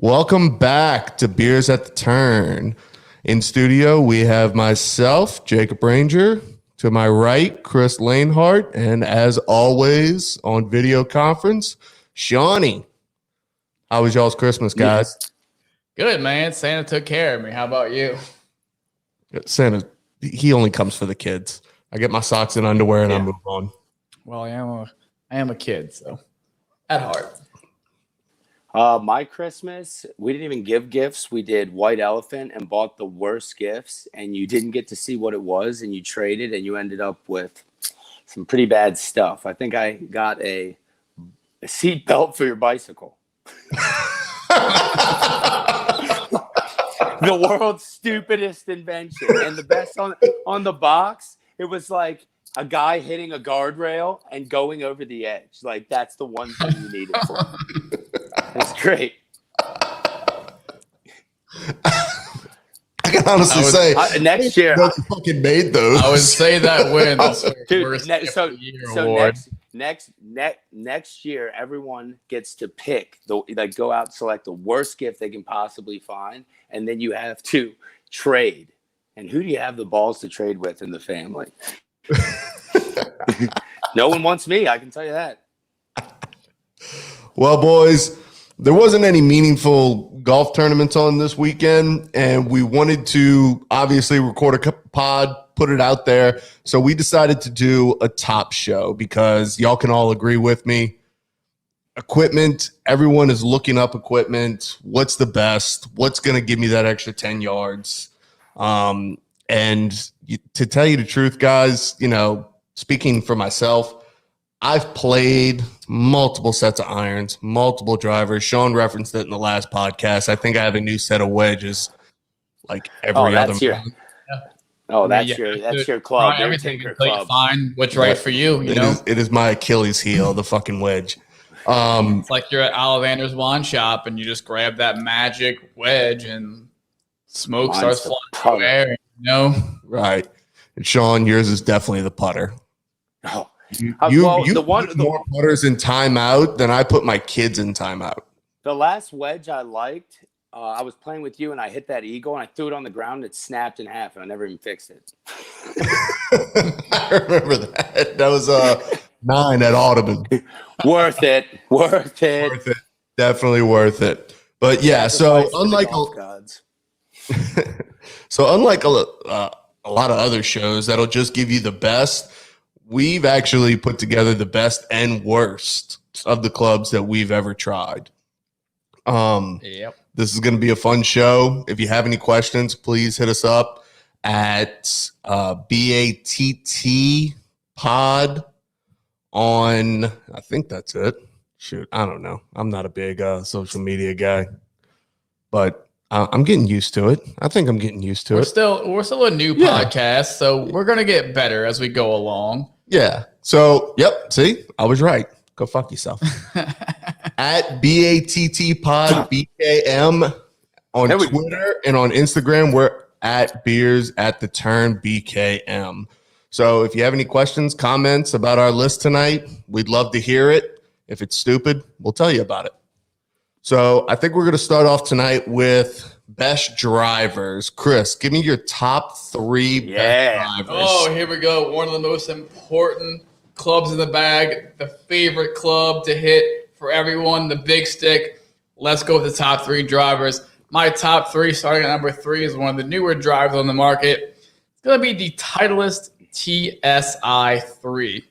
Welcome back to Beers at the Turn. In studio, we have myself, Jacob Ranger. To my right, Chris Lanehart. And as always, on video conference, Shawnee. How was y'all's Christmas, guys? Good, man. Santa took care of me. How about you? Santa, he only comes for the kids. I get my socks and underwear and I move on. Well, I am a kid, so at heart. My Christmas, we didn't even give gifts. We did White Elephant and bought the worst gifts, and you didn't get to see what it was, and you traded, and you ended up with some pretty bad stuff. I think I got a seat belt for your bicycle. The world's stupidest invention. And the best on the box, it was like a guy hitting a guardrail and going over the edge. Like, that's the one thing you need it for. That's great. I can honestly say next year fucking made those. I would say that wins. Next year, everyone gets to pick go out and select the worst gift they can possibly find, and then you have to trade. And who do you have the balls to trade with in the family? No one wants me, I can tell you that. Well, boys, there wasn't any meaningful golf tournaments on this weekend, and we wanted to obviously record a pod, put it out there. So we decided to do a top show because y'all can all agree with me. Equipment, everyone is looking up equipment. What's the best? What's going to give me that extra 10 yards? To tell you the truth, guys, speaking for myself, I've played multiple sets of irons, multiple drivers. Sean referenced it in the last podcast. I think I have a new set of wedges like every other month. That's your club. Everything you find what's right for you. It is my Achilles heel, the fucking wedge. It's like you're at Ollivander's wine shop and you just grab that magic wedge and smoke starts flying in the air. Right. And Sean, yours is definitely the putter. Oh. You put more putters in timeout than I put my kids in timeout. The last wedge I liked, I was playing with you and I hit that eagle and I threw it on the ground and it snapped in half and I never even fixed it. I remember that. That was 9 at Audubon. Worth it. Definitely worth it. But yeah, so unlike a lot of other shows that'll just give you the best, we've actually put together the best and worst of the clubs that we've ever tried. This is going to be a fun show. If you have any questions, please hit us up at BATT pod on, I think that's it. Shoot, I don't know. I'm not a big social media guy, but I'm getting used to it. I think I'm getting used to it. We're still a new podcast, so we're going to get better as we go along. Yeah. So, see, I was right. Go fuck yourself. At BATT pod BKM on Twitter and on Instagram, we're at Beers at the Turn BKM. So if you have any questions, comments about our list tonight, we'd love to hear it. If it's stupid, we'll tell you about it. So I think we're going to start off tonight with best drivers. Chris, give me your top 3 best drivers. Oh, here we go. One of the most important clubs in the bag, the favorite club to hit for everyone, the big stick. Let's go with the top 3 drivers. My top 3, starting at number 3, is one of the newer drivers on the market. It's going to be the Titleist TSI3.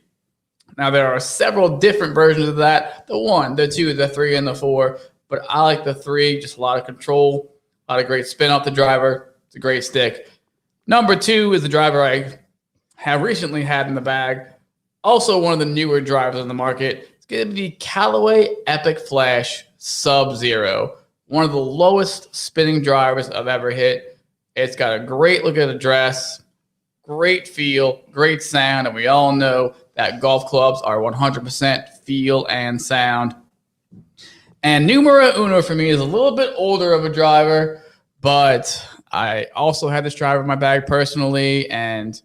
Now, there are several different versions of that. The 1, the 2, the 3, and the 4. But I like the 3, just a lot of control, a lot of great spin off the driver. It's a great stick. Number 2 is the driver I have recently had in the bag. Also one of the newer drivers on the market. It's going to be the Callaway Apex Sub-Zero. One of the lowest spinning drivers I've ever hit. It's got a great look at the dress, great feel, great sound, and we all know that golf clubs are 100% feel and sound. And numero uno for me is a little bit older of a driver, but I also had this driver in my bag personally, and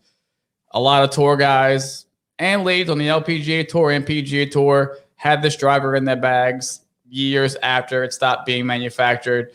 a lot of tour guys and ladies on the LPGA Tour and PGA Tour had this driver in their bags years after it stopped being manufactured.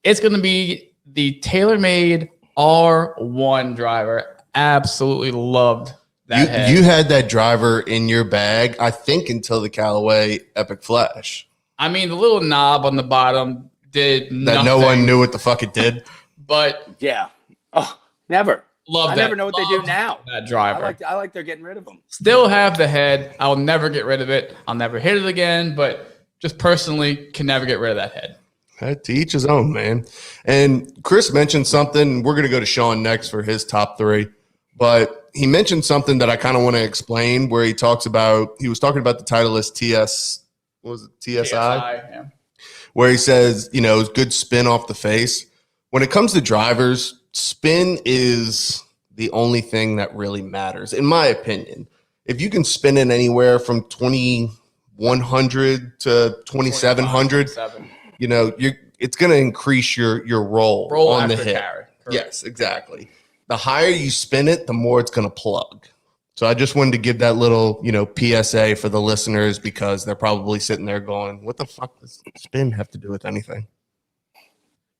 It's going to be the Taylormade R1 driver. Absolutely loved that head. You had that driver in your bag, I think, until the Callaway Epic Flash. I mean, the little knob on the bottom did nothing. That no one knew what the fuck it did. But yeah. Oh, never. Love I that. never know what they do now. That driver. I like they're getting rid of them. Still have the head. I'll never get rid of it. I'll never hit it again, but just personally can never get rid of that head. To each his own, man. And Chris mentioned something. We're going to go to Sean next for his top three. But he mentioned something that I kind of want to explain where he was talking about the Titleist TSI? Yeah. Where he says, good spin off the face. When it comes to drivers, spin is the only thing that really matters, in my opinion. If you can spin it anywhere from 2,100 to 2,700, it's going to increase your roll on the hit. Yes, exactly. The higher you spin it, the more it's going to plug. So I just wanted to give that little, PSA for the listeners because they're probably sitting there going, what the fuck does spin have to do with anything?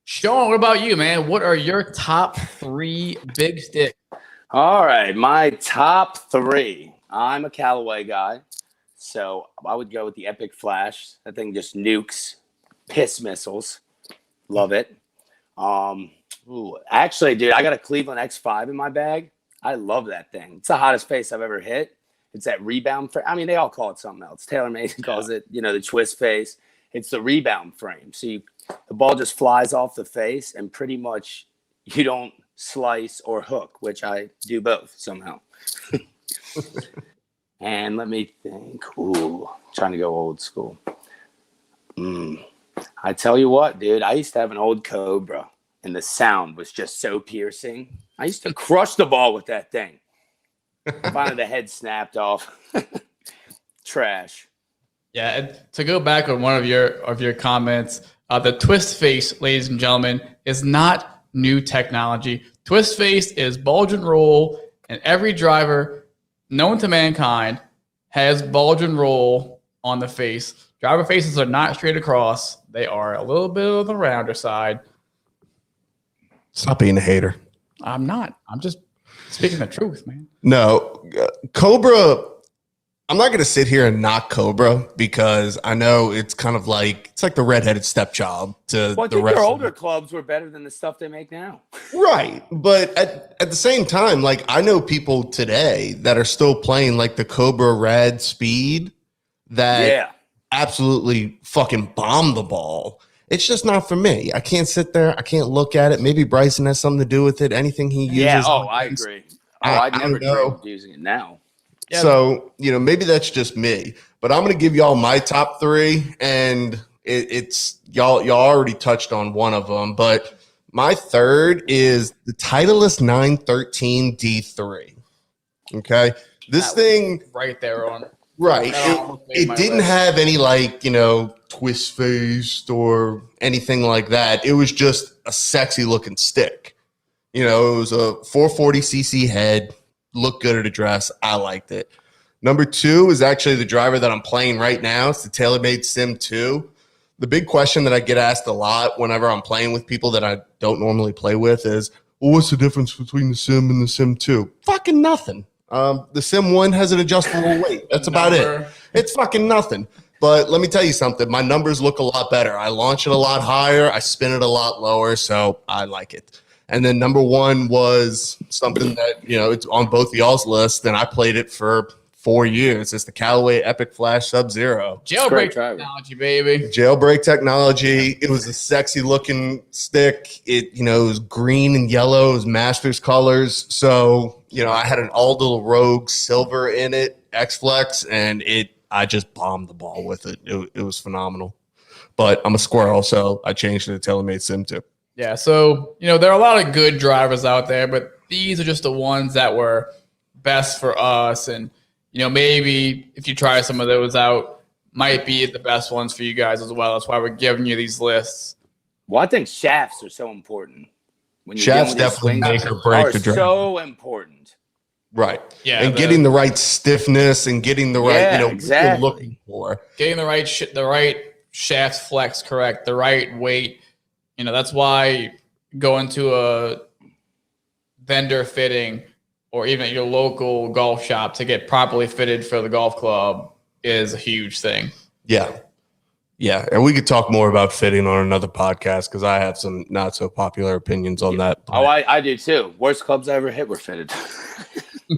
Sean, what about you, man? What are your top three big sticks? All right, my top three. I'm a Callaway guy, so I would go with the Epic Flash. That thing just nukes piss missiles. Love it. Actually, dude, I got a Cleveland X5 in my bag. I love that thing. It's the hottest face I've ever hit. It's that rebound frame. I mean, they all call it something else. Taylormade calls it, the twist face. It's the rebound frame. So the ball just flies off the face, and pretty much you don't slice or hook, which I do both somehow. And let me think. Trying to go old school. I tell you what, dude, I used to have an old Cobra, and the sound was just so piercing. I used to crush the ball with that thing. Finally, the head snapped off. Trash. Yeah, and to go back on one of your comments, the twist face, ladies and gentlemen, is not new technology. Twist face is bulge and roll, and every driver known to mankind has bulge and roll on the face. Driver faces are not straight across. They are a little bit on the rounder side. Stop being a hater. I'm not. I'm just speaking the truth, man. No, Cobra, I'm not going to sit here and knock Cobra because I know it's kind of like, it's like the redheaded stepchild to I the think rest their of older them. clubs were better than the stuff they make now. Right. But at the same time, like I know people today that are still playing like the Cobra Rad Speed that absolutely fucking bomb the ball. It's just not for me. I can't sit there. I can't look at it. Maybe Bryson has something to do with it. Anything he uses. Yeah. Oh, I agree. I'd never dream of using it now. Yeah. So, maybe that's just me. But I'm going to give y'all my top three. And it's y'all already touched on one of them. But my third is the Titleist 913 D3. Okay. This thing. Right there on. Right. It didn't have any twist faced or anything like that. It was just a sexy looking stick. It was a 440cc head, looked good at a dress. I liked it. Number two is actually the driver that I'm playing right now. It's the Taylormade M2. The big question that I get asked a lot whenever I'm playing with people that I don't normally play with is, well, what's the difference between the Sim and the M2? Fucking nothing. The M1 has an adjustable weight. That's about it. It's fucking nothing. But let me tell you something. My numbers look a lot better. I launch it a lot higher. I spin it a lot lower. So I like it. And then number one was something that, it's on both of y'all's lists. And I played it for 4 years. It's the Callaway Epic Flash Sub-Zero. Jailbreak technology, baby. Jailbreak technology. It was a sexy looking stick. It was green and yellow. It was Masters colors. So, I had an all little Rogue silver in it, X-Flex, and I just bombed the ball with it. It was phenomenal. But I'm a squirrel, so I changed it to Taylormade M2. Yeah, so, there are a lot of good drivers out there, but these are just the ones that were best for us. And, maybe if you try some of those out, might be the best ones for you guys as well. That's why we're giving you these lists. Well, I think shafts are so important. When shafts definitely make or break the drive. So important. Right. Yeah. And getting the right stiffness and getting the right, exactly. what you're looking for. Getting the right shafts flex correct, the right weight. You know, that's why going to a vendor fitting or even your local golf shop to get properly fitted for the golf club is a huge thing. Yeah. Yeah. And we could talk more about fitting on another podcast because I have some not so popular opinions on that. Oh, I do too. Worst clubs I ever hit were fitted.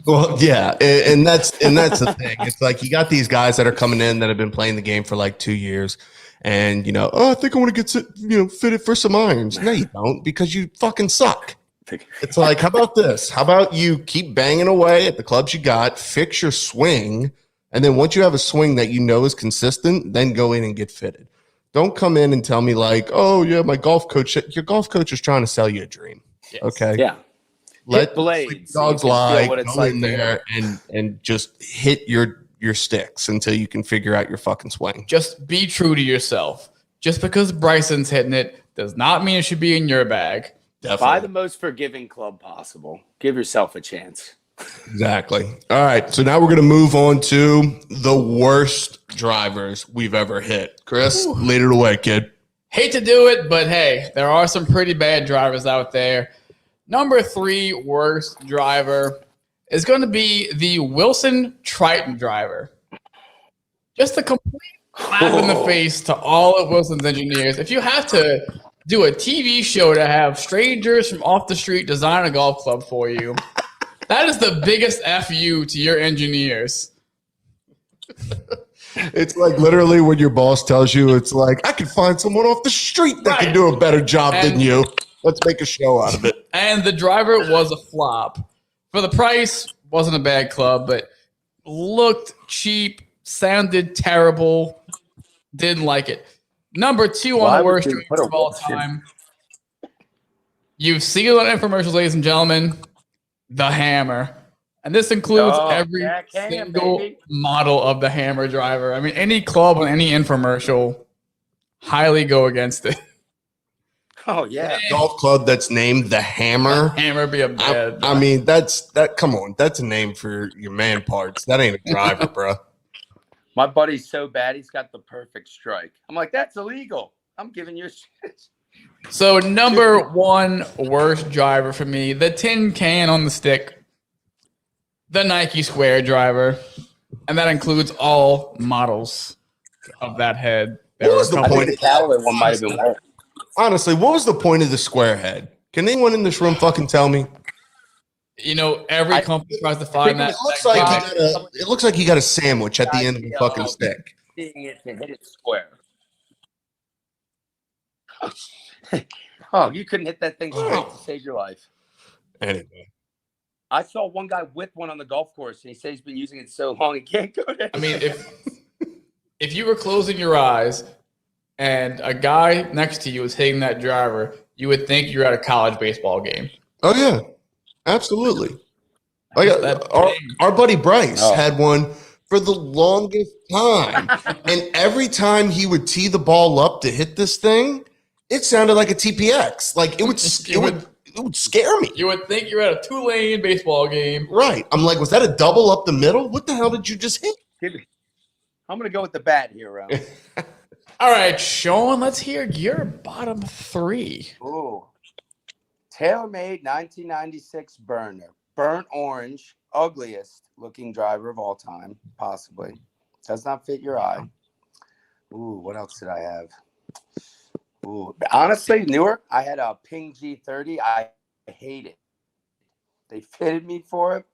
Well, yeah. And that's the thing. It's like you got these guys that are coming in that have been playing the game for like 2 years. And, you know, I think I want to get, fitted for some irons. No, you don't, because you fucking suck. It's like, how about this? How about you keep banging away at the clubs you got, fix your swing, and then once you have a swing that you know is consistent, then go in and get fitted. Don't come in and tell me like, oh, yeah, my golf coach. Your golf coach is trying to sell you a dream. Yes. Okay? Yeah. Let blades. dogs So you can lie. feel what it's Go like in there and just hit your sticks until you can figure out your fucking swing. Just be true to yourself. Just because Bryson's hitting it does not mean it should be in your bag. Definitely. Buy the most forgiving club possible. Give yourself a chance. Exactly. All right. So now we're going to move on to the worst drivers we've ever hit. Chris, lead it away, kid. Hate to do it, but hey, there are some pretty bad drivers out there. Number 3 worst driver is going to be the Wilson Triton driver. Just a complete slap in the face to all of Wilson's engineers. If you have to do a TV show to have strangers from off the street design a golf club for you, that is the biggest FU to your engineers. It's like literally when your boss tells you, it's like, I can find someone off the street that can do a better job than you. Let's make a show out of it. And the driver was a flop. For the price, wasn't a bad club, but looked cheap, sounded terrible, didn't like it. Number 2 on the worst drivers of all time. You've seen it on infomercials, ladies and gentlemen. The Hammer. And this includes every single model of the Hammer driver. I mean, any club on any infomercial, highly go against it. Oh, yeah. Golf club that's named the Hammer. Hammer be a bad. I mean, come on. That's a name for your man parts. That ain't a driver, bro. My buddy's so bad, he's got the perfect strike. I'm like, that's illegal. I'm giving you a shit. So number 1 worst driver for me, the tin can on the stick, the Nike Square driver, and that includes all models of that head. What was the point? The Callaway one might have been worse. Honestly, what was the point of the square head? Can anyone in this room fucking tell me? You know, every company tries to find that. It looks like he got a sandwich at the end of the fucking stick. Seeing it to hit it square. Oh, you couldn't hit that thing straight to save your life. Anyway. I saw one guy whip one on the golf course, and he said he's been using it so long he can't go there. I mean, if you were closing your eyes and a guy next to you was hitting that driver, you would think you're at a college baseball game. Oh, yeah. Absolutely. Like our buddy Bryce had one for the longest time. And every time he would tee the ball up to hit this thing, it sounded like a TPX. Like it would scare me. You would think you're at a 2-lane baseball game. Right. I'm like, was that a double up the middle? What the hell did you just hit? I'm going to go with the bat here, Ron. All right, Sean, let's hear your bottom 3. Ooh. Taylormade 1996 burner. Burnt orange, ugliest looking driver of all time, possibly. Does not fit your eye. Ooh, what else did I have? Ooh, honestly, newer. I had a Ping G30. I hate it. They fitted me for it.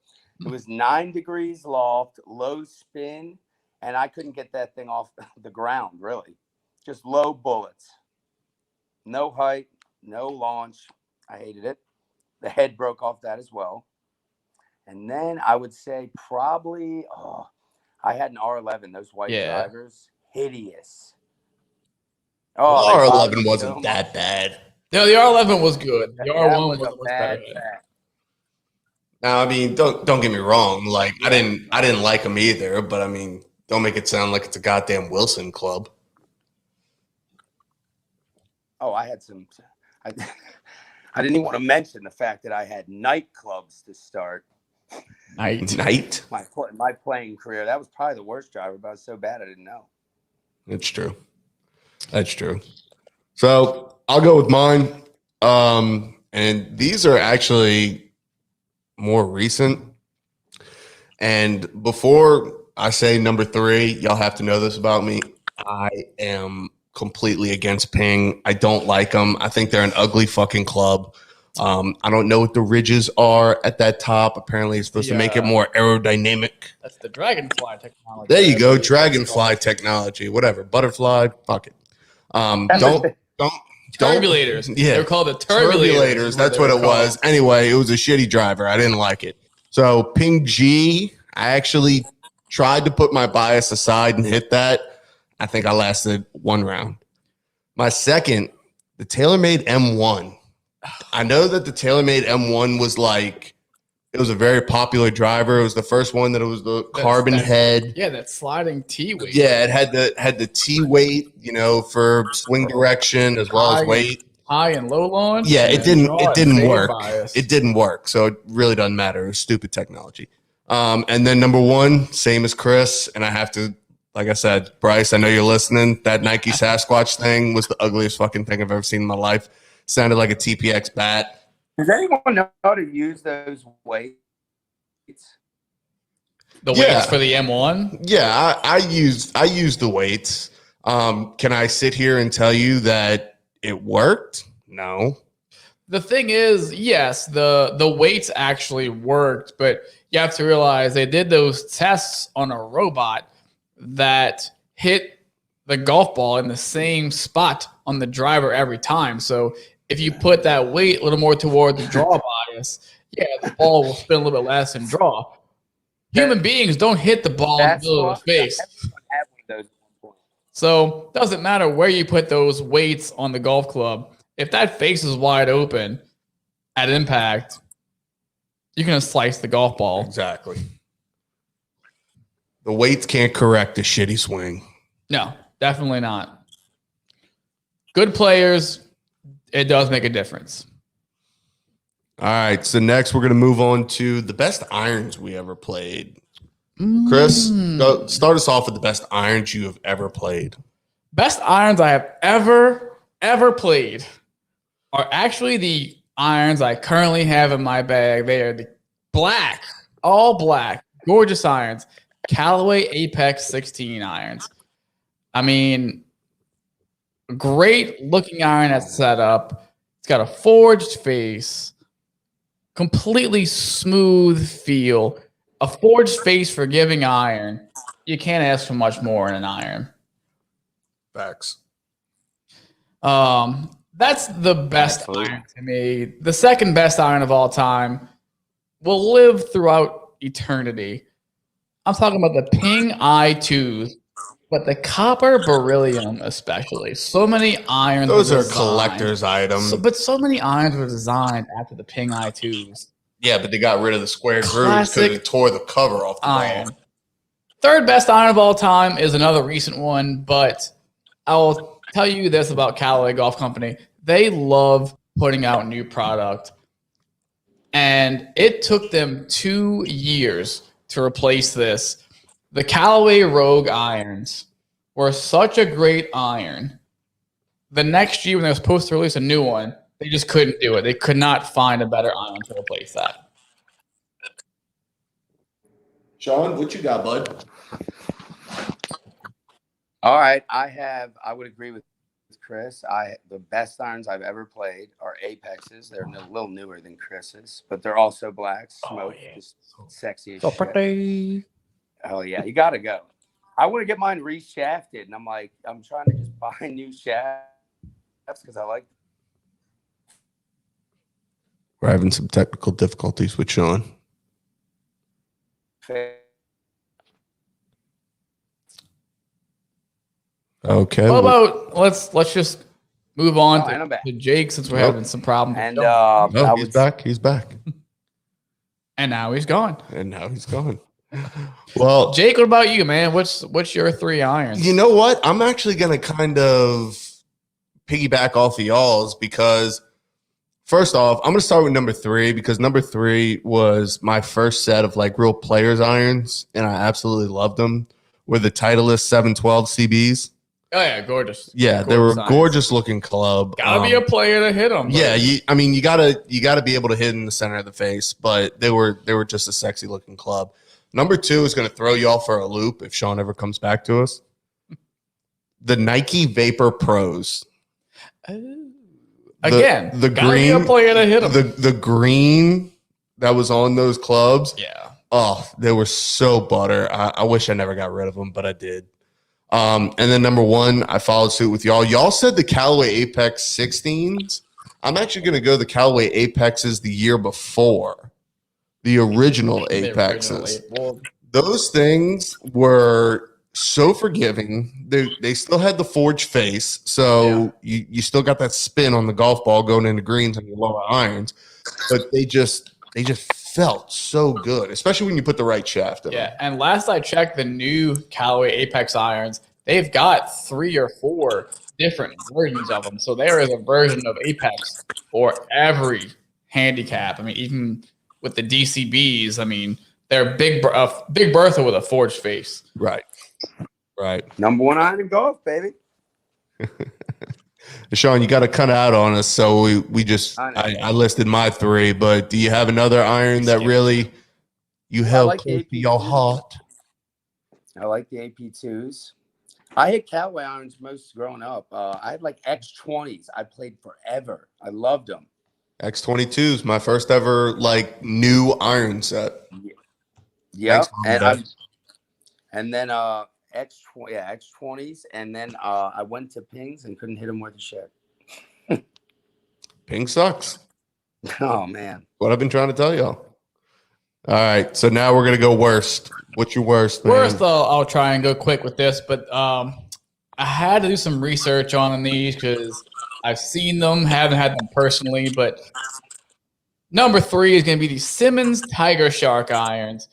It was 9 degrees loft, low spin, and I couldn't get that thing off the ground, really. Just low bullets. No height, no launch. I hated it. The head broke off that as well. And then I would say probably, I had an R11, those white drivers. Hideous. Oh, R11 wasn't that bad. No, the R11 was good. The R1 was bad. Now, I mean, don't get me wrong. Like, I didn't like him either, but I mean, don't make it sound like it's a goddamn Wilson club. Oh, I had some. I didn't even want to mention the fact that I had nightclubs to start. Night? My playing career. That was probably the worst driver, but I was so bad I didn't know. It's true. That's true. So I'll go with mine. And these are actually more recent. And before I say number 3, y'all have to know this about me. I am completely against Ping. I don't like them. I think they're an ugly fucking club. I don't know what the ridges are at that top. Apparently, it's supposed to make it more aerodynamic. That's the Dragonfly technology. There you go, Dragonfly technology. Whatever, butterfly. Fuck it. Don't. Turbulators. Yeah, they're called the turbulators. That's what it was. Anyway, it was a shitty driver. I didn't like it. So Ping G, I actually tried to put my bias aside and hit that. I think I lasted 1 round. My second, the Taylormade M1. I know that the Taylormade M1 was it was a very popular driver. It was the first one that it was the carbon head. Yeah, that sliding T weight. Yeah, it had the T weight, for swing direction as well as weight. High and low launch. Yeah, it didn't work. It didn't work. So it really doesn't matter. It was stupid technology. And then number 1, same as Chris, and I have to, like I said, Bryce, I know you're listening. That Nike Sasquatch thing was the ugliest fucking thing I've ever seen in my life. Sounded like a TPX bat. Does anyone know how to use those weights? The weights for the M1? Yeah, I used the weights. Can I sit here and tell you that it worked? No. The thing is, yes, the weights actually worked, but you have to realize they did those tests on a robot that hit the golf ball in the same spot on the driver every time. So if you put that weight a little more toward the draw bias, yeah, the ball will spin a little bit less and draw. Human beings don't hit the ball in the middle of the face. So it doesn't matter where you put those weights on the golf club. If that face is wide open at impact, you're going to slice the golf ball. Exactly. The weights can't correct a shitty swing. No, definitely not. Good players, it does make a difference. All right, so next we're going to move on to the best irons we ever played. Chris, go start us off with the best irons you have ever played. Best irons I have ever played are actually the irons I currently have in my bag. They are the black, all black, gorgeous irons. Callaway Apex 16 irons. I mean, great looking iron that's set up. It's got a forged face, completely smooth feel, a forged face forgiving iron. You can't ask for much more in an iron. Facts. That's the best iron to me. The second best iron of all time will live throughout eternity. I'm talking about the Ping i2s, but the copper beryllium especially. So many irons. Those are collector's items. But so many irons were designed after the Ping i2s. Yeah, but they got rid of the square grooves because it tore the cover off the iron. ball. Third best iron of all time is another recent one, but I will tell you this about Callaway Golf Company. They love putting out new product. And it took them 2 years to replace this. The Callaway Rogue irons were such a great iron. The next year when they were supposed to release a new one, they just couldn't do it. They could not find a better iron to replace that. Sean, what you got, bud? All right, I would agree with Chris. The best irons I've ever played are Apexes. They're a little newer than Chris's, but they're also black. Smoke, just sexy as shit. Pretty. Oh yeah, you gotta go. I want to get mine reshafted, and I'm trying to just buy new shafts because I like. We're having some technical difficulties with Sean. Okay. What about let's just move on to Jake since we're having some problems. And he's back. He's back. And now he's gone. Well, Jake, what about you, man? What's your 3 irons? You know what? I'm actually gonna kind of piggyback off of y'all's because first off, I'm gonna start with number 3 because number 3 was my first set of real players irons, and I absolutely loved them. Were the Titleist 712 CBs. Oh yeah, gorgeous. Yeah, they were a gorgeous looking club. Gotta be a player to hit them. Yeah, you gotta be able to hit in the center of the face, but they were just a sexy looking club. Number 2 is going to throw you all for a loop if Sean ever comes back to us. The Nike Vapor Pros. Again, the green, be a player to hit them. The green that was on those clubs. Yeah. Oh, they were so butter. I wish I never got rid of them, but I did. And then number 1, I followed suit with y'all. Y'all said the Callaway Apex 16s. I'm actually going to go the Callaway Apexes the year before. The original Apexes. Those things were so forgiving. They still had the forged face, so you still got that spin on the golf ball going into greens on your lower irons, but they just felt so good, especially when you put the right shaft in them. And last I checked, the new Callaway Apex irons, they've got 3 or 4 different versions of them. So there is a version of Apex for every handicap. I mean, even with the DCBs, I mean, they're Big Bertha with a forged face. Right. Number 1 iron in golf, baby. Sean, you got to cut out on us. So I listed my 3, but do you have another iron that really you held close to your heart? I like the AP2s. I hit Callaway irons most growing up. I had like X20s. I played forever. I loved them. X22s, my first ever like new iron set. Yeah, and then X20s, and then I went to pings and couldn't hit them worth a shit. Ping sucks. Oh man, what I've been trying to tell y'all. All right, so now we're gonna go worst. What's your worst? Man? Worst, I'll try and go quick with this, but I had to do some research on these because I've seen them, haven't had them personally. But number 3 is going to be the Simmons Tiger Shark irons.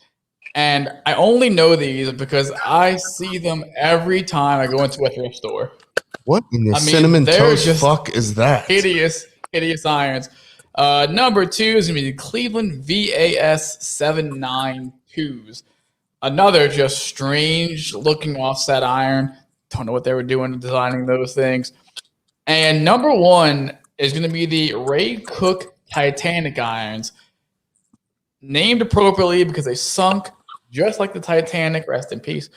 And I only know these because I see them every time I go into a thrift store. What in the cinnamon toast fuck is that? Hideous irons. Number 2 is going to be the Cleveland VAS792s. Another just strange looking offset iron. Don't know what they were doing designing those things. And number 1 is going to be the Ray Cook Titanic irons. Named appropriately because they sunk just like the Titanic, rest in peace.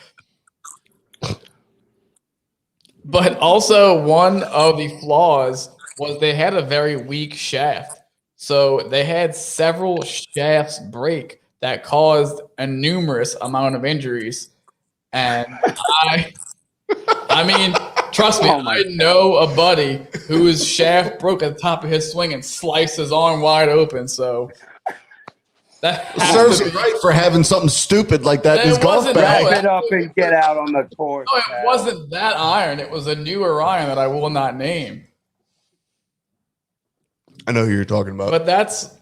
But also one of the flaws was they had a very weak shaft. So they had several shafts break that caused a numerous amount of injuries. And I mean, trust me, I know a buddy whose shaft broke at the top of his swing and sliced his arm wide open. So that serves him right for having something stupid like that in his golf bag. Wrap it up and get out on the course. No, it wasn't that iron. It was a newer iron that I will not name. I know who you're talking about. But that's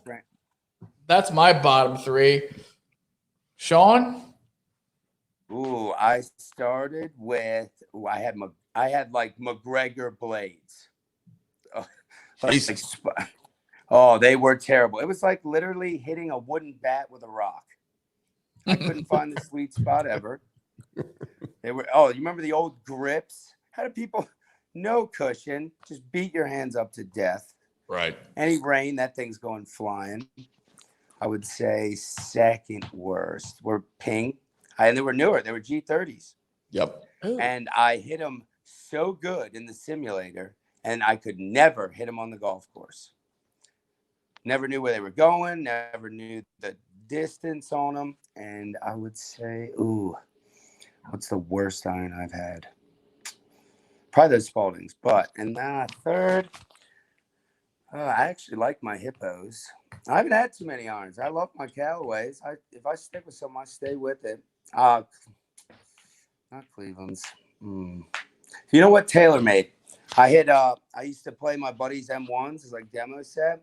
my bottom 3. Sean? Ooh, I started with I had like McGregor blades. Oh, they were terrible. It was like literally hitting a wooden bat with a rock. I couldn't find the sweet spot ever. They were you remember the old grips? How do people no cushion, just beat your hands up to death. Right. Any rain, that thing's going flying. I would say second worst were ping. And they were newer. They were G30s. Yep. Ooh. And I hit them so good in the simulator, and I could never hit them on the golf course. Never knew where they were going. Never knew the distance on them. And I would say, what's the worst iron I've had? Probably those Spaldings. And third, I actually like my Hippos. I haven't had too many irons. I love my Callaways. If I stick with some, I stay with it. Not Cleveland's. You know what? Taylormade. I used to play my buddy's M1s as like demo set.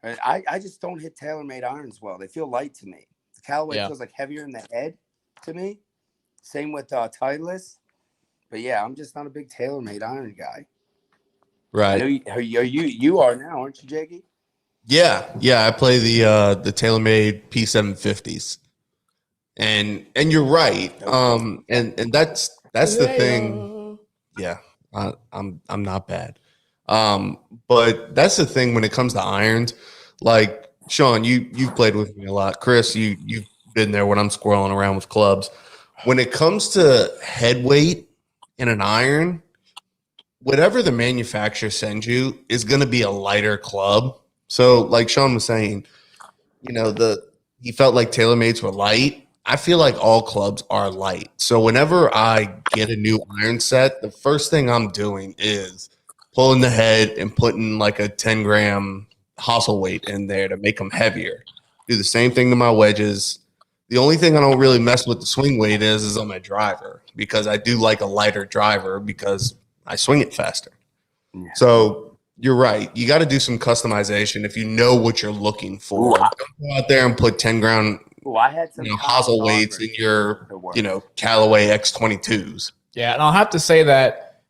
I just don't hit Taylormade irons well. They feel light to me. The Callaway feels like heavier in the head to me. Same with Titleist. But yeah, I'm just not a big Taylormade iron guy. Right. You are now, aren't you, Jakey? Yeah. I play the Taylormade P750s. And you're right. And that's the thing. yeah, I'm not bad. But that's the thing when it comes to irons. Like Sean, you've played with me a lot. Chris, you've been there when I'm squirreling around with clubs. When it comes to head weight in an iron, whatever the manufacturer sends you is going to be a lighter club. So, like Sean was saying, he felt like Taylormades were light. I feel like all clubs are light. So whenever I get a new iron set, the first thing I'm doing is pulling the head and putting like a 10-gram hosel weight in there to make them heavier. Do the same thing to my wedges. The only thing I don't really mess with the swing weight is on my driver, because I do like a lighter driver because I swing it faster. Yeah. So you're right. You got to do some customization if you know what you're looking for. Don't go out there and put 10-gram I had some hosel weights in your Callaway X22s. Yeah, and I'll have to say that,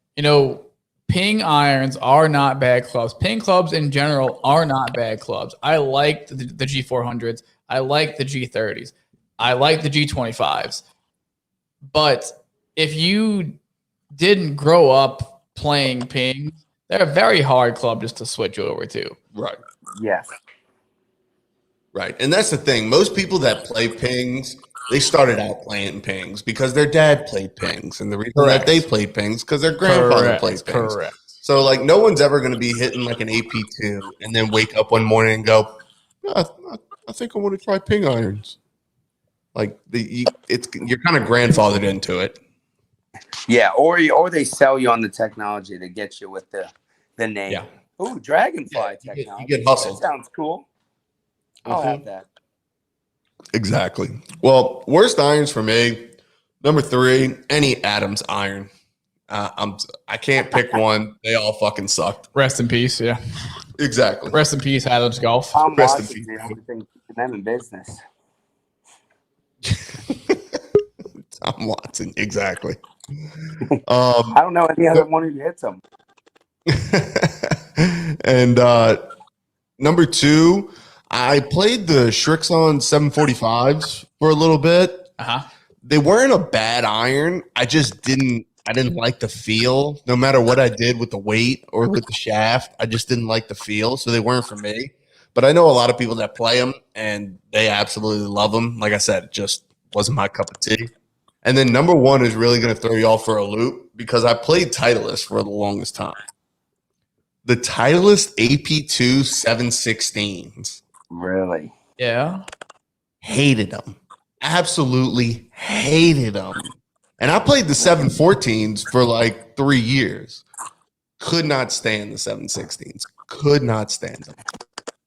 ping irons are not bad clubs. Ping clubs in general are not bad clubs. I like the G400s. I like the G30s. I like the G25s. But if you didn't grow up playing ping, they're a very hard club just to switch over to. Right. Yes. Right. And that's the thing. Most people that play pings, they started out playing pings because their dad played pings. And the reason that they played pings because their grandfather played pings. Correct. So, like, no one's ever going to be hitting like an AP2 and then wake up one morning and go, I think I want to try ping irons. Like, you're kind of grandfathered into it. Yeah, or they sell you on the technology to get you with the name. Yeah. Oh, Dragonfly technology. You get hustled. That sounds cool. I'll have that. Exactly. Well, worst irons for me, number 3, any Adams iron. I can't pick one. They all fucking sucked. Rest in peace. Yeah. Exactly. Rest in peace, Adams Golf. Rest in peace. The only thing keeping them in business. Tom Watson. Exactly. I don't know any other one who hits them. And number 2, I played the Shrixon 745s for a little bit. They weren't a bad iron. I didn't like the feel. No matter what I did with the weight or with the shaft, I just didn't like the feel. So they weren't for me. But I know a lot of people that play them and they absolutely love them. Like I said, it just wasn't my cup of tea. And then number 1 is really going to throw you all for a loop because I played Titleist for the longest time. The Titleist Ap2716s. Really? Yeah. Hated them. Absolutely hated them. And I played the 714s for like 3 years. Could not stand the 716s. Could not stand them.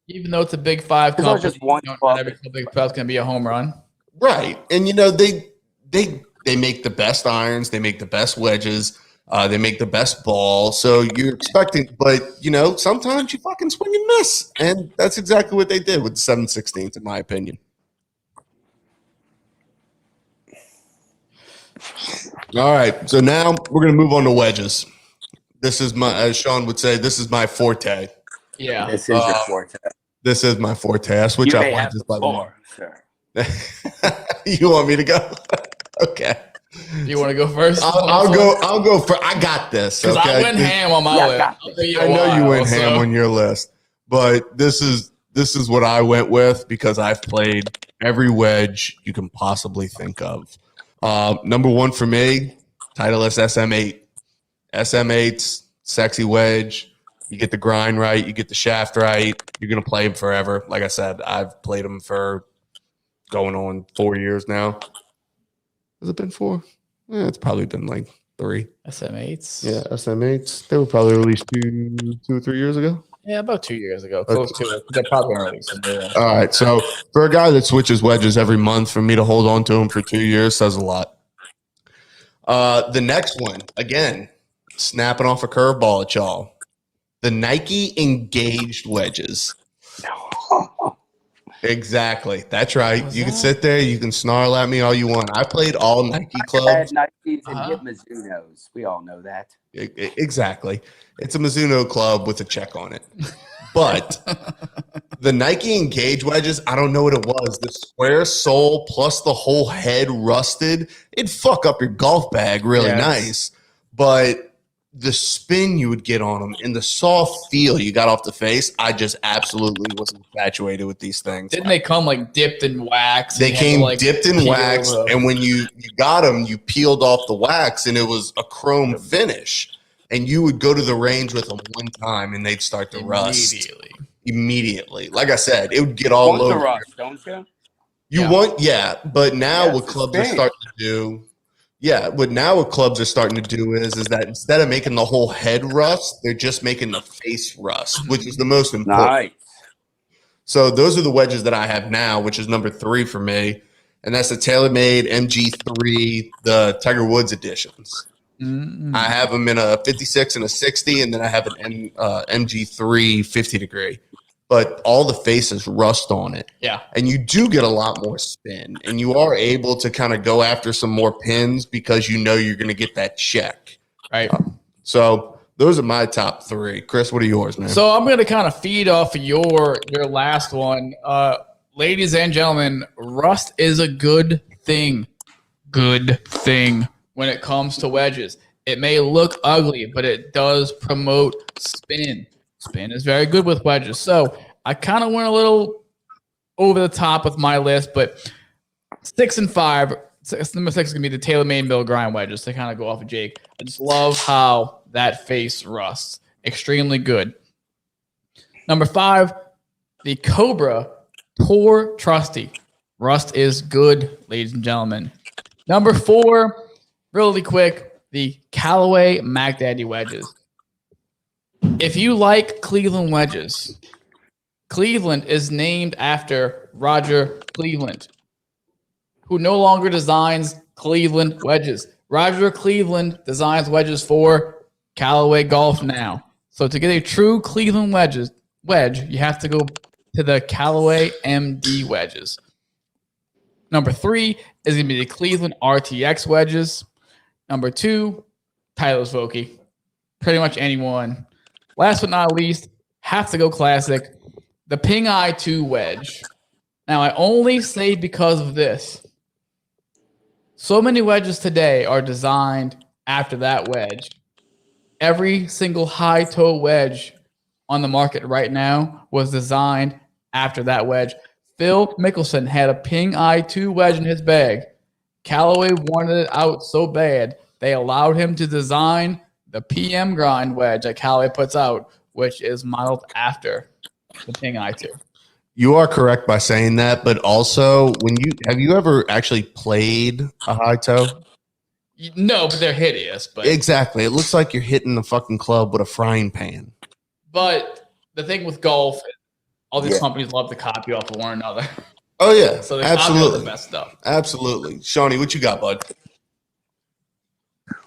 Even though it's a big 5 company, just not every big club's going to be a home run. Right. And, they make the best irons. They make the best wedges. They make the best ball. So you're expecting, but, sometimes you fucking swing and miss. And that's exactly what they did with the 716s, in my opinion. All right. So now we're going to move on to wedges. This is as Sean would say, this is my forte. Yeah. This is your forte. This is my forte. I switch out wedges by the way. Sure. You want me to go? Okay. You want to go first? I'll go for. I got this. Because I went ham on my list. I know you went ham on your list, but this is what I went with because I've played every wedge you can possibly think of. Number 1 for me, Titleist SM8. SM8's sexy wedge. You get the grind right. You get the shaft right. You're going to play them forever. Like I said, I've played them for going on 4 years now. Has it been 4? Yeah, it's probably been like 3. SM8s. Yeah, SM8s. They were probably released 2 or 3 years ago. Yeah, about 2 years ago. Close to it. They're probably going to release them. All right. So for a guy that switches wedges every month, for me to hold on to them for 2 years says a lot. The next one, again, snapping off a curveball at y'all. The Nike engaged wedges. Exactly. That's right. You can sit there. You can snarl at me all you want. I played all Nike clubs. I had Nikes and hit Mizunos. We all know that. Exactly. It's a Mizuno club with a check on it. But the Nike Engage wedges, I don't know what it was. The square sole plus the whole head rusted. It'd fuck up your golf bag really nice. But the spin you would get on them and the soft feel you got off the face, I just absolutely was infatuated with these things. Didn't they come like dipped in wax? They came like dipped in wax, and when you got them, you peeled off the wax, and it was a chrome finish. And you would go to the range with them one time, and they'd start to rust immediately. Like I said, it would get all over. Rust, don't you? But now what clubs are starting to do. Yeah, what clubs are starting to do is that instead of making the whole head rust, they're just making the face rust, which is the most important. Nice. So those are the wedges that I have now, which is number 3 for me, and that's the Taylormade Mg3, the Tiger Woods editions. Mm-hmm. I have them in a 56 and a 60, and then I have an Mg3 50 degree. But all the faces rust on it. Yeah. And you do get a lot more spin. And you are able to kind of go after some more pins because you know you're going to get that check. Right. So those are my top 3. Chris, what are yours, man? So I'm going to kind of feed off of your last one. Ladies and gentlemen, rust is a good thing. Good thing when it comes to wedges. It may look ugly, but it does promote spin. Spin is very good with wedges. So I kind of went a little over the top with my list, but 6 and 5. Number 6 is going to be the Taylormade mill grind wedges to kind of go off of Jake. I just love how that face rusts. Extremely good. Number 5, the Cobra Pour Trusty. Rust is good, ladies and gentlemen. Number 4, really quick, the Callaway Mg3 wedges. If you like Cleveland wedges, Cleveland is named after Roger Cleveland, who no longer designs Cleveland wedges. Roger Cleveland designs wedges for Callaway Golf now. So to get a true Cleveland wedge, you have to go to the Callaway MD wedges. Number 3 is going to be the Cleveland RTX wedges. Number 2, Titleist Vokey. Pretty much anyone. Last but not least, have to go classic, the Ping Eye 2 wedge. Now, I only say because of this. So many wedges today are designed after that wedge. Every single high toe wedge on the market right now was designed after that wedge. Phil Mickelson had a Ping Eye 2 wedge in his bag. Callaway wanted it out so bad, they allowed him to design the PM grind wedge that Callaway puts out, which is modeled after the Ping Eye 2. You are correct by saying that, but also have you ever actually played a high toe? No, but they're hideous. But exactly, it looks like you're hitting the fucking club with a frying pan. But the thing with golf, all these companies love to copy off of one another. Oh yeah, so they absolutely the best stuff. Absolutely, Shawnee, what you got, bud?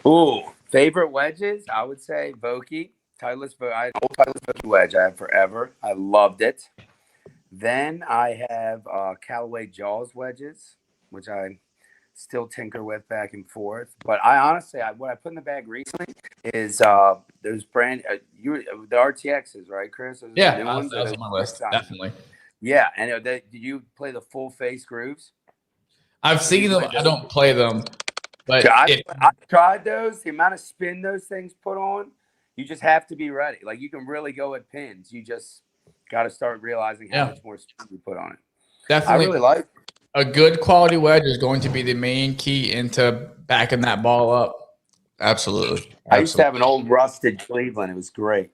Ooh. Favorite wedges, I would say Vokey, Titleist Vokey wedge I had forever. I loved it. Then I have Callaway Jaws wedges, which I still tinker with back and forth. But I honestly, what I put in the bag recently is those brand the RTXs, right, Chris? Those yeah, that's on my list, definitely. Yeah, and did you play the full face grooves? I've seen them. I don't play them. But I tried those. The amount of spin those things put on, you just have to be ready. Like you can really go at pins. You just got to start realizing how much more spin you put on it. Definitely, I really like a good quality wedge is going to be the main key into backing that ball up. Absolutely. I used to have an old rusted Cleveland. It was great.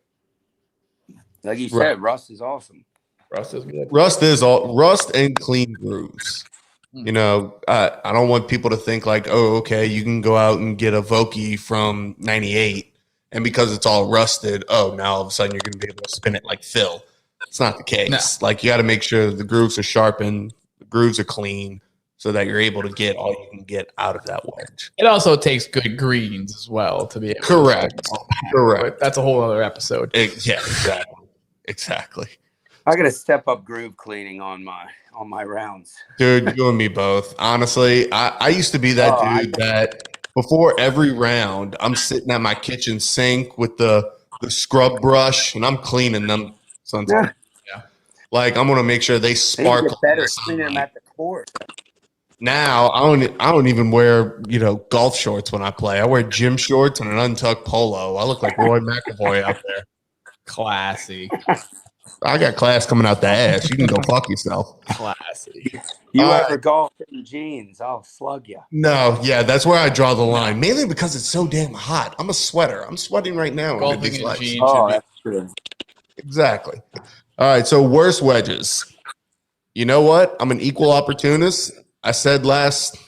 Like you said, rust is awesome. Rust is good. Rust and clean grooves. You know, I don't want people to think like, oh, okay, you can go out and get a Vokey from 98, and because it's all rusted, oh, now all of a sudden you're going to be able to spin it like Phil. It's not the case. No. Like, you got to make sure the grooves are sharpened, the grooves are clean, so that you're able to get all you can get out of that wedge. It also takes good greens as well to be able Correct. But that's a whole other episode. Yeah, exactly. I got to step up groove cleaning on my rounds. Dude, you and me both. Honestly, I used to be that dude that before every round, I'm sitting at my kitchen sink with the scrub brush and I'm cleaning them sometimes. Yeah. Like I'm gonna make sure they sparkle. Better cleaning them at the court. Now I don't even wear golf shorts when I play. I wear gym shorts and an untucked polo. I look like Roy McAvoy out there. Classy. I got class coming out the ass. You can go fuck yourself. Classy. You ever golf in jeans? I'll slug you. No, yeah, that's where I draw the line. Mainly because it's so damn hot. I'm a sweater. I'm sweating right now. Golfing in jeans. Oh, that's true. Exactly. All right, so worst wedges. You know what? I'm an equal opportunist. I said last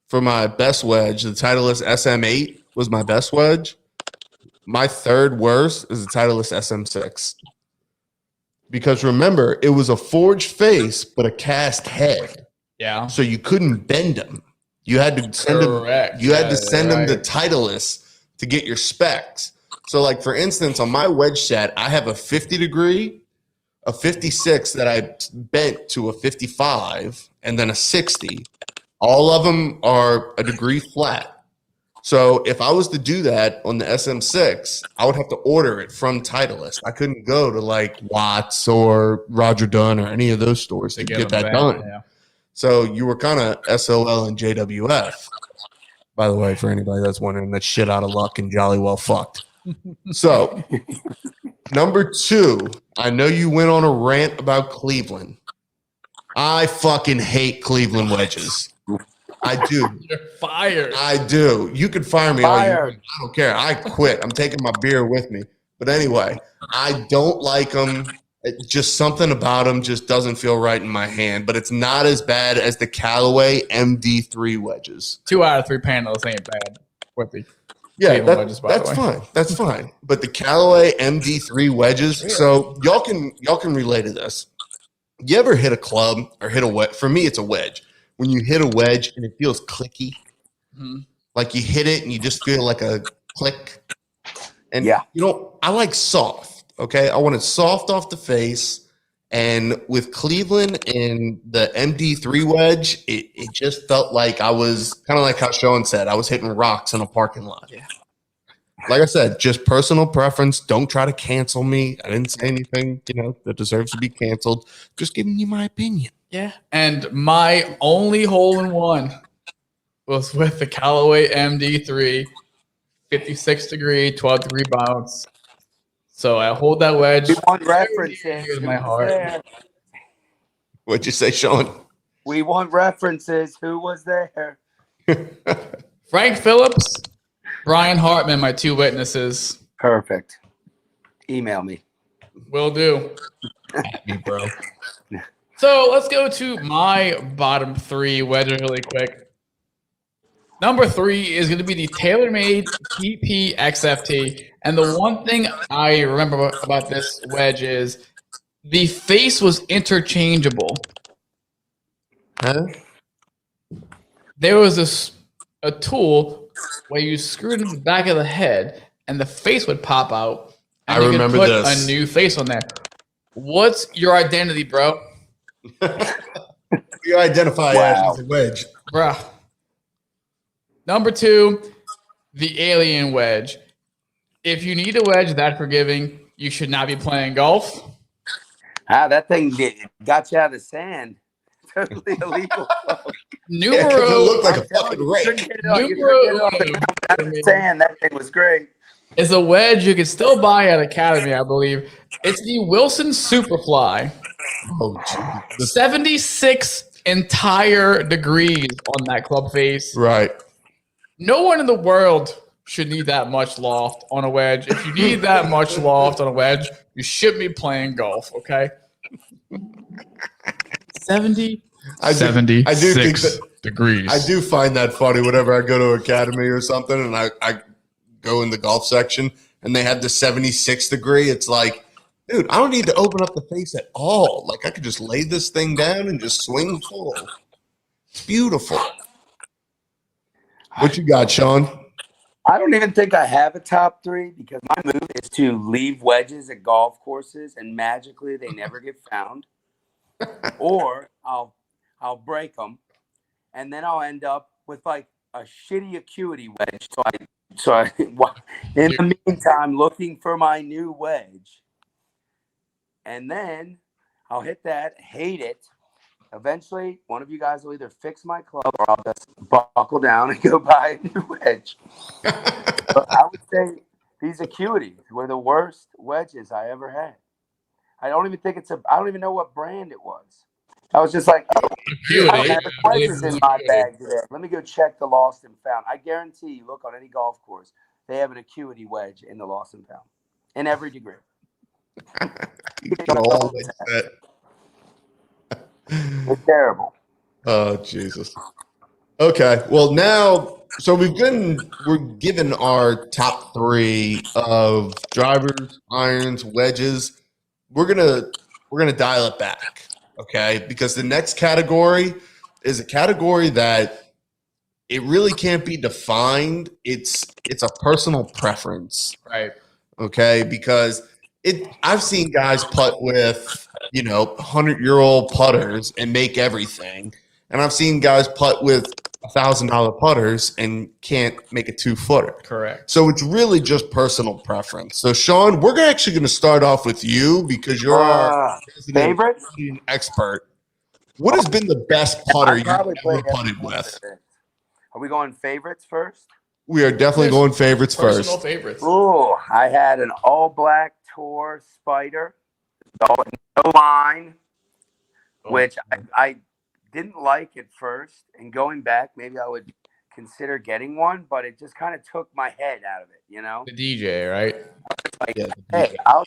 for my best wedge, the Titleist SM8 was my best wedge. My third worst is the Titleist SM6. Because remember, it was a forged face, but a cast head. Yeah. So you couldn't bend them. You had to send them. You had to send them to Titleist to get your specs. So, like for instance, on my wedge set, I have a 50 degree, a 56 that I bent to a 55, and then a 60. All of them are a degree flat. So if I was to do that on the SM6, I would have to order it from Titleist. I couldn't go to like Watts or Roger Dunn or any of those stores to get that done. Yeah. So you were kind of SOL and JWF. By the way, for anybody that's wondering, that's shit out of luck and jolly well fucked. So number 2, I know you went on a rant about Cleveland. I fucking hate Cleveland wedges. I do. You're fired. I do. You can fire me. I don't care. I quit. I'm taking my beer with me. But anyway, I don't like them. Just something about them just doesn't feel right in my hand. But it's not as bad as the Callaway Mg3 wedges. 2 out of 3 panels ain't bad. With the wedges, that's fine. That's fine. But the Callaway Mg3 wedges. Really? So y'all can relate to this. You ever hit a club or hit a wedge? For me, it's a wedge. When you hit a wedge and it feels clicky, like you hit it and you just feel like a click. And I like soft. Okay, I want it soft off the face. And with Cleveland and the MD3 wedge, it just felt like I was kind of like how Sean said, I was hitting rocks in a parking lot. Yeah. Like I said, just personal preference. Don't try to cancel me. I didn't say anything, that deserves to be canceled. Just giving you my opinion. Yeah. And my only hole in one was with the Callaway MD3, 56 degree, 12 degree bounce. So I hold that wedge. We want references. Here's my heart. What'd you say, Sean? We want references. Who was there? Frank Phillips, Brian Hartman, my 2 witnesses. Perfect. Email me. Will do. At me, bro. So let's go to my bottom 3 wedges really quick. Number 3 is going to be the Taylormade TP XFT. And the one thing I remember about this wedge is the face was interchangeable. Huh? There was a tool where you screwed in the back of the head and the face would pop out. And I remember put this. A new face on there. What's your identity, bro? You identify as a wedge. Bruh. Number 2, the Alien Wedge. If you need a wedge that forgiving, you should not be playing golf. That thing got you out of the sand. Totally illegal. Numero. It looked like a fucking rake. Sand. That thing was great. Is a wedge you can still buy at Academy, I believe. It's the Wilson Superfly. Oh, 76 entire degrees on that club face. Right. No one in the world should need that much loft on a wedge. If you need that much loft on a wedge, you shouldn't be playing golf, okay? 76 degrees. I do find that funny whenever I go to Academy or something and I go in the golf section and they have the 76 degree. It's like, dude, I don't need to open up the face at all. Like, I could just lay this thing down and just swing full. It's beautiful. What you got, Sean? I don't even think I have a top 3 because my move is to leave wedges at golf courses and magically they never get found. Or I'll break them and then I'll end up with like a shitty acuity wedge. So I in the meantime looking for my new wedge. And then I'll hit that, hate it, Eventually, one of you guys will either fix my club or I'll just buckle down and go buy a new wedge. But I would say these acuities were the worst wedges I ever had. I don't even know what brand it was. I was just like, oh, I don't have wedges in my bag today. Let me go check the lost and found. I guarantee you, look on any golf course, they have an acuity wedge in the lost and found in every degree. It's terrible. Oh, Jesus. Okay. Well, now, so we're given our top 3 of drivers, irons, wedges. We're gonna dial it back, okay? Because the next category is a category that it really can't be defined. It's a personal preference, Right. okay? Because I've seen guys putt with 100-year-old putters and make everything, and I've seen guys putt with $1,000 putters and can't make a 2-footer. Correct. So it's really just personal preference. So Sean, we're actually going to start off with you because you're our favorite expert. What has been the best putter you've ever putted with? Are we going favorites first? We are definitely going favorites Personal first. favorites. Oh, I had an all black Tour Spider, no line, which I didn't like at first. And going back, maybe I would consider getting one, but it just kind of took my head out of it, The DJ, right? Like, hey, I'll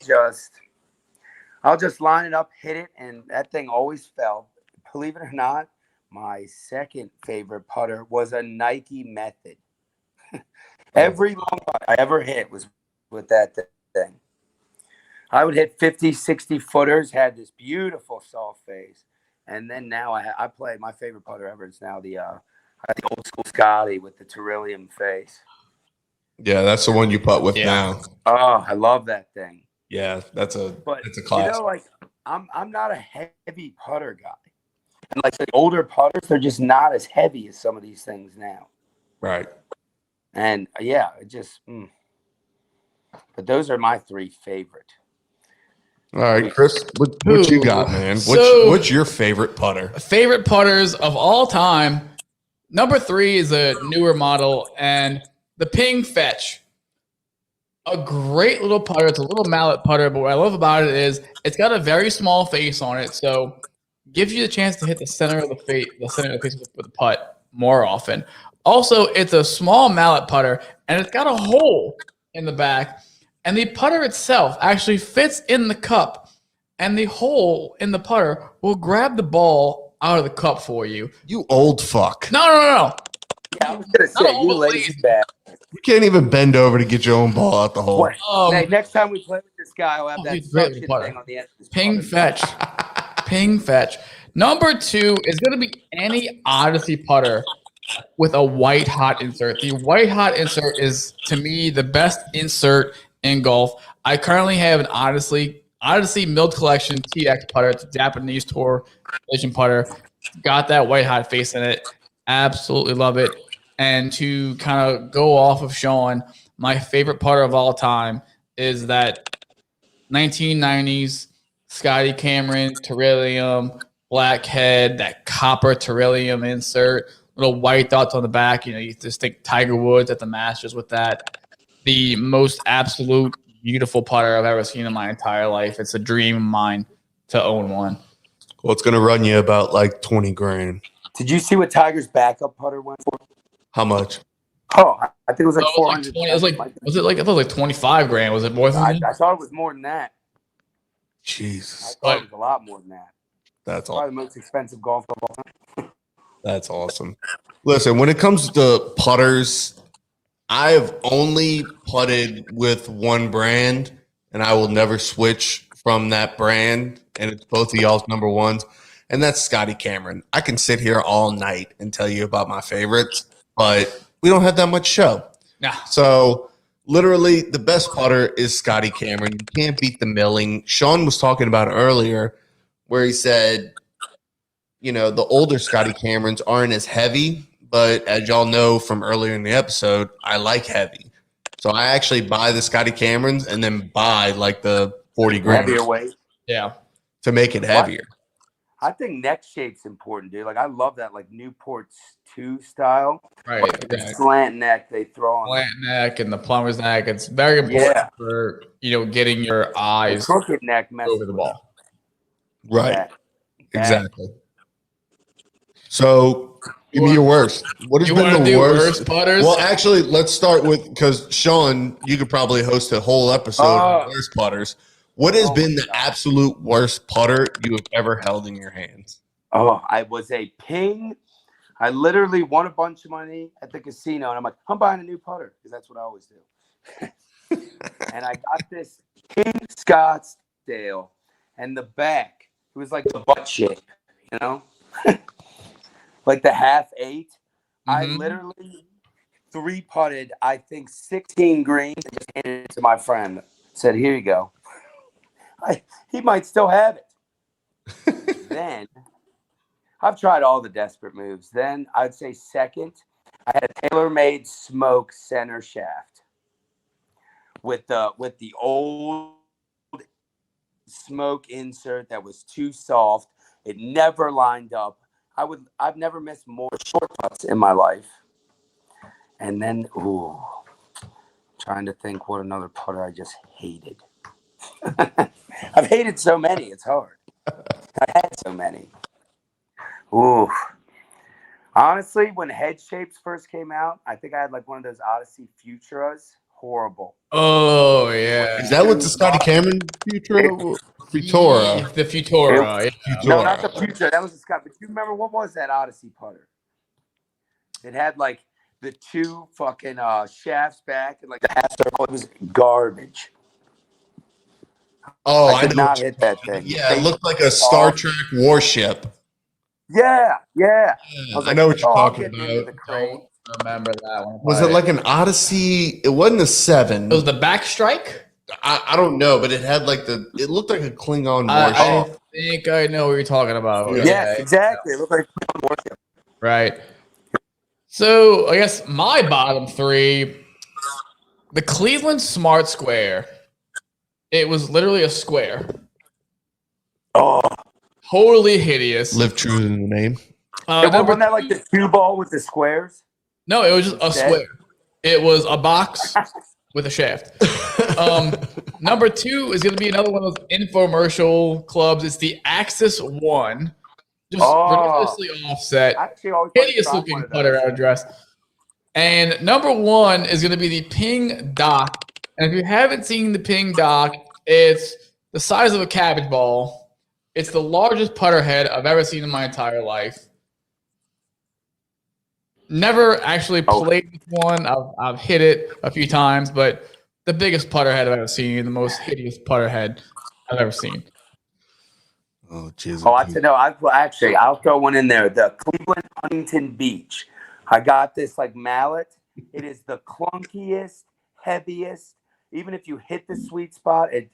just line it up, hit it, and that thing always fell. Believe it or not, my second favorite putter was a Nike Method. Every long putt I ever hit was with that thing. I would hit 50, 60 footers, had this beautiful soft face. And then now I play my favorite putter ever. It's now the old school Scotty with the Tyrillium face. Yeah, that's the one you putt with now. Oh, I love that thing. Yeah, that's a classic. I'm not a heavy putter guy. And like the older putters, they're just not as heavy as some of these things now. Right. And yeah, it just but those are my 3 favorite. All right, Chris, what you got, man? What's your favorite putter? Favorite putters of all time. Number 3 is a newer model, and the Ping Fetch. A great little putter. It's a little mallet putter, but what I love about it is it's got a very small face on it, so gives you the chance to hit the center of the face, with the putt more often. Also, it's a small mallet putter, and it's got a hole in the back. And the putter itself actually fits in the cup, and the hole in the putter will grab the ball out of the cup for you. You old fuck. No. Yeah, I was gonna say you lazy bastard. You can't even bend over to get your own ball out the hole. Hey, next time we play with this guy, I'll have that suction thing on the end of this Ping Fetch. Ping Fetch. Number 2 is going to be any Odyssey putter with a white hot insert. The white hot insert is, to me, the best insert in golf. I currently have an Odyssey Milled Collection TX putter. It's a Japanese Tour Edition putter. Got that white hot face in it. Absolutely love it. And to kind of go off of Sean, my favorite putter of all time is that 1990s Scotty Cameron Tyrillium blackhead, that copper Tyrillium insert, little white dots on the back. You just think Tiger Woods at the Masters with that. The most absolute beautiful putter I've ever seen in my entire life. It's a dream of mine to own one. Well, it's going to run you about like 20 grand. Did you see what Tiger's backup putter went for? How much? Oh, I think it was like 400. I thought it was like 25 grand. Was it more than that? I thought it was more than that. Jesus. I thought it was a lot more than that. That's probably the most expensive golf of all time. That's awesome. Listen, when it comes to putters, I have only putted with one brand, and I will never switch from that brand. And it's both of y'all's number ones, and that's Scotty Cameron. I can sit here all night and tell you about my favorites, but we don't have that much show. Yeah. So literally, the best putter is Scotty Cameron. You can't beat the milling. Sean was talking about earlier where he said, the older Scotty Camerons aren't as heavy. But as y'all know from earlier in the episode, I like heavy. So I actually buy the Scotty Camerons and then buy like the 40 grand. Heavier weight. Yeah. To make it heavier. I think neck shape's important, dude. Like I love that, like Newport's 2 style. Right. The Exactly. slant neck they throw on. Slant neck and the plumber's neck. It's very important for getting your The eyes crooked neck messes over the with ball. Right. that. Exactly. So give me your worst. What has You been want to the do worst? worst putters? Well, actually, let's start with, because Sean, you could probably host a whole episode on worst putters. What has been the absolute worst putter you have ever held in your hands? Oh, I was a ping. I literally won a bunch of money at the casino, and I'm like, I'm buying a new putter because that's what I always do. And I got this King Scottsdale, and the back, it was like the butt shape, like the 1/2-8. I literally 3-putted, I think 16 greens, and just handed it to my friend. Said, "Here you go." He might still have it. Then I've tried all the desperate moves. Then I'd say second, I had a Taylormade smoke center shaft with the old smoke insert that was too soft. It never lined up. I've never missed more short putts in my life. And then trying to think what another putter I just hated. I've hated so many, it's hard. I had so many. Ooh. Honestly, when head shapes first came out, I think I had like one of those Odyssey Futuras. Horrible. Oh yeah. Is that what the Scotty Cameron Futura? The Futura. No, not the Futura. That was the Scott. But you remember what was that Odyssey putter? It had like the 2 fucking shafts back and like the half circle. It was garbage. Oh, I could not hit that thing. Yeah, it looked like a Star Trek warship. Yeah. I know what you're talking about. Don't remember that one. Was it like an Odyssey? It wasn't a 7. It was the back strike? I don't know, but it had like it looked like a Klingon I warship. think I know what you're talking about. Yes, exactly. It looked like a warship. Right. So I guess my bottom 3, the Cleveland Smart Square. It was literally a square. Oh, Totally hideous. Live true to the name. Wasn't that like the 2 ball with the squares? No, it was just a square. It was a box with a shaft. Number 2 is going to be another one of those infomercial clubs. It's the Axis 1. Just ridiculously offset. Hideous looking putter out of dress. And number 1 is going to be the Ping Doc. And if you haven't seen the Ping Doc, it's the size of a cabbage ball. It's the largest putter head I've ever seen in my entire life. Never actually played with one. I've hit it a few times, but the biggest putter head I've ever seen, the most hideous putter head I've ever seen. Oh, jeez. Oh, I'll throw one in there. The Cleveland Huntington Beach. I got this like mallet. It is the clunkiest, heaviest. Even if you hit the sweet spot, it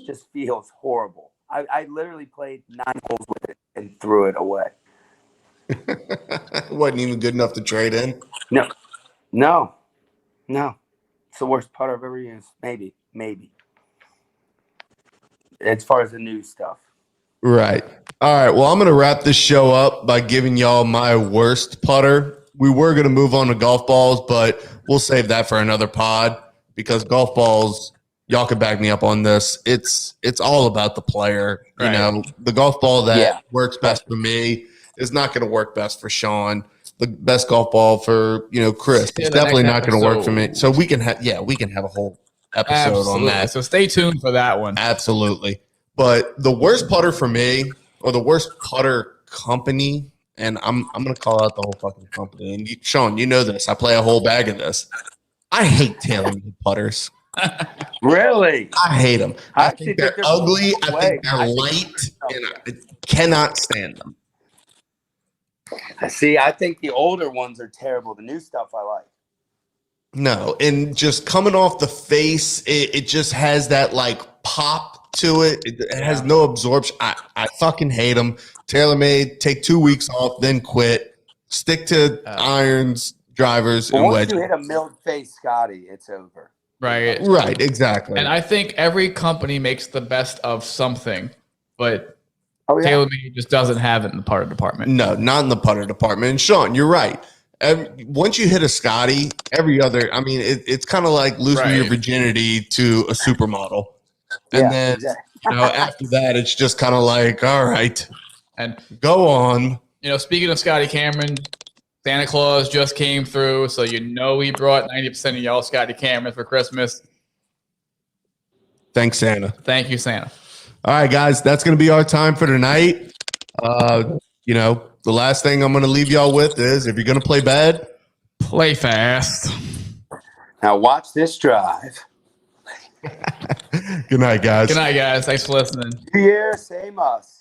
just feels horrible. I literally played 9 holes with it and threw it away. Wasn't even good enough to trade in. No. It's the worst putter I've ever used. Maybe. As far as the new stuff. Right. All right. Well, I'm going to wrap this show up by giving y'all my worst putter. We were going to move on to golf balls, but we'll save that for another pod because golf balls, y'all can back me up on this. It's all about the player. Right. You know, the golf ball that works best for me is not going to work best for Sean. The best golf ball for, Chris. It's definitely not going to work for me. So we can have a whole episode on that. So stay tuned for that one. Absolutely. But the worst putter for me, or the worst putter company, and I'm going to call out the whole fucking company. And Sean, you know this. I play a whole bag of this. I hate Taylormade putters. Really? I hate them. I think they're ugly. I think they're I light. And I cannot stand them. See, I think the older ones are terrible. The new stuff I like. No, and just coming off the face, it just has that like pop to it. It has no absorption. I fucking hate them. Taylormade, take 2 weeks off, then quit. Stick to irons, drivers, and wedges. Once you hit a milled face, Scotty, it's over. Right, exactly. And I think every company makes the best of something, but Oh, yeah. Taylormade just doesn't have it in the putter department. No, not in the putter department. And Sean, you're right. Once you hit a Scotty, every other, I mean, it's kind of like losing your virginity to a supermodel. And then, exactly. After that, it's just kind of like, all right, And go on. Speaking of Scotty Cameron, Santa Claus just came through, so he brought 90% of y'all Scotty Cameron for Christmas. Thanks, Santa. Thank you, Santa. All right, guys, that's going to be our time for tonight. The last thing I'm going to leave y'all with is, if you're going to play bad, play fast. Now watch this drive. Good night, guys. Good night, guys. Thanks for listening. Here, same us.